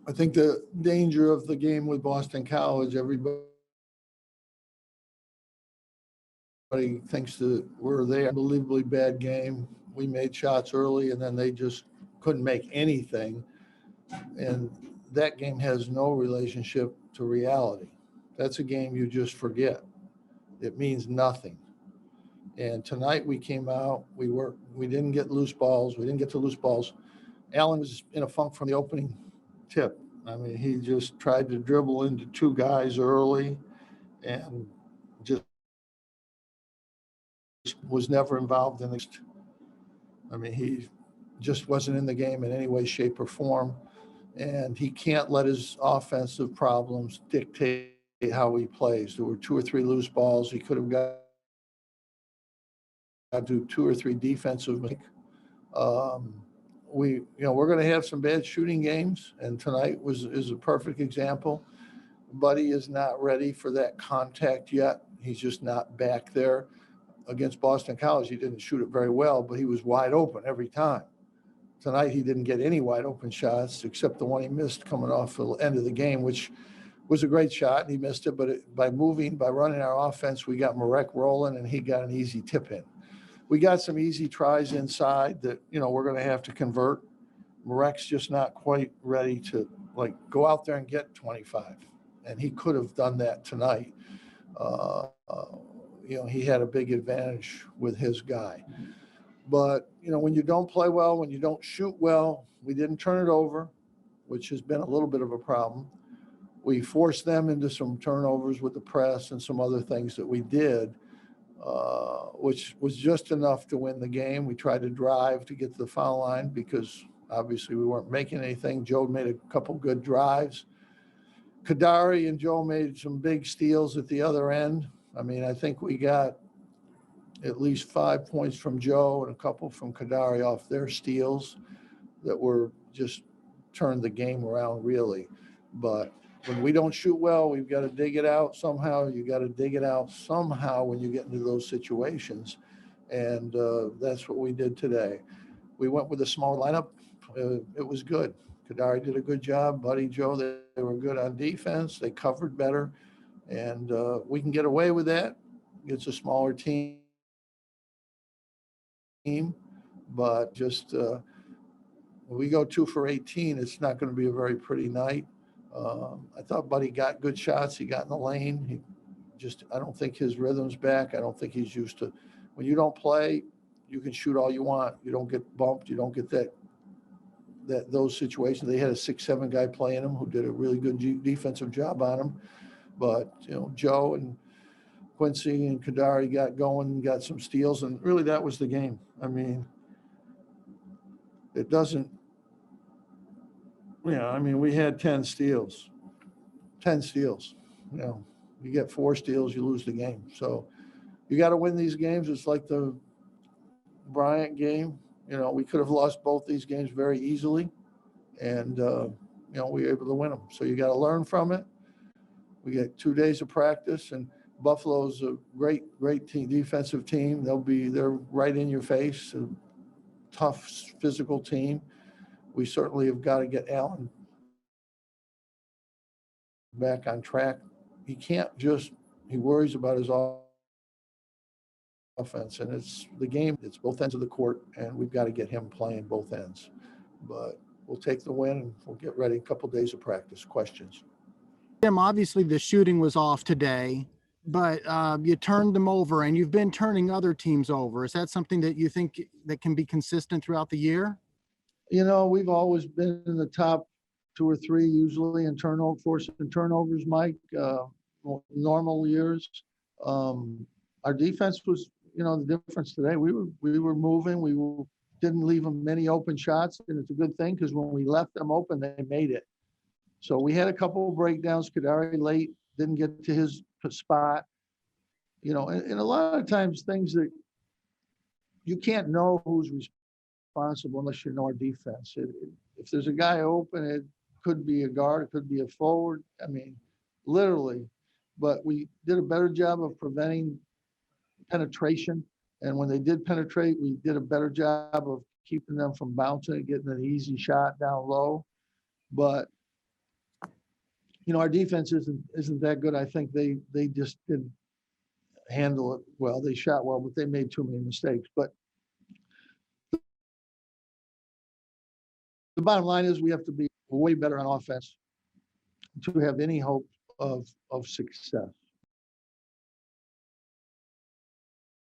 I think the danger of the game with Boston College, everybody thinks that we're there. Unbelievably bad game. We made shots early and then they just couldn't make anything. And that game has no relationship to reality. That's a game you just forget. It means nothing. And tonight we came out, we didn't get loose balls. We didn't get to loose balls. Allen was in a funk from the opening tip. I mean, he just tried to dribble into two guys early and just was never involved in the. I mean, he just wasn't in the game in any way, shape, or form. And he can't let his offensive problems dictate how he plays. There were two or three loose balls. He could have got to do two or three defensive mistakes. Um, we're going to have some bad shooting games, and tonight is a perfect example. Buddy is not ready for that contact yet. He's just not back there. Against Boston College, he didn't shoot it very well, but he was wide open every time. Tonight, he didn't get any wide open shots except the one he missed coming off the end of the game, which was a great shot, and he missed it. But by running our offense, we got Marek rolling, and he got an easy tip in. We got some easy tries inside that, we're going to have to convert. Marek's just not quite ready to, go out there and get 25. And he could have done that tonight. He had a big advantage with his guy. But, when you don't play well, when you don't shoot well, we didn't turn it over, which has been a little bit of a problem. We forced them into some turnovers with the press and some other things that we did, which was just enough to win the game. We tried to drive to get to the foul line because obviously we weren't making anything. Joe made a couple good drives. Kadari and Joe made some big steals at the other end. I mean, I think we got at least 5 points from Joe and a couple from Kadari off their steals that were just turned the game around really. But when we don't shoot well, we've got to dig it out somehow. You got to dig it out somehow when you get into those situations. And that's what we did today. We went with a small lineup. It was good. Kadari did a good job. Buddy, Joe, they were good on defense. They covered better. And we can get away with that. It's a smaller team. But just when we go 2 for 18, it's not going to be a very pretty night. I thought Buddy got good shots. He got in the lane. I don't think his rhythm's back. I don't think he's used to, when you don't play, you can shoot all you want. You don't get bumped. You don't get those situations. They had a 6'7" guy playing him who did a really good defensive job on him. But, Joe and Quincy and Kadari got going, got some steals, and really that was the game. I mean, it doesn't, we had 10 steals. 10 steals. You get 4 steals, you lose the game. So you got to win these games. It's like the Bryant game. We could have lost both these games very easily, and we were able to win them. So you got to learn from it. We get 2 days of practice, and Buffalo's a great team, defensive team. They're right in your face, a tough physical team. We certainly have got to get Allen back on track. He worries about his offense, and it's the game. It's both ends of the court, and we've got to get him playing both ends. But we'll take the win, and we'll get ready. A couple of days of practice. Questions? Jim, obviously the shooting was off today, but you turned them over, and you've been turning other teams over. Is that something that you think that can be consistent throughout the year? We've always been in the top 2 or 3 usually in forcing turnovers, Mike. Normal years. Our defense was, the difference today. We were moving. We didn't leave them many open shots, and it's a good thing because when we left them open, they made it. So we had a couple of breakdowns. Kadari late, didn't get to his spot. And a lot of times things that you can't know who's responsible unless you know our defense. If there's a guy open, it could be a guard, it could be a forward. I mean, literally. But we did a better job of preventing penetration. And when they did penetrate, we did a better job of keeping them from bouncing and getting an easy shot down low. But our defense isn't that good. I think they just didn't handle it well. They shot well, but they made too many mistakes. But the bottom line is we have to be way better on offense to have any hope of success.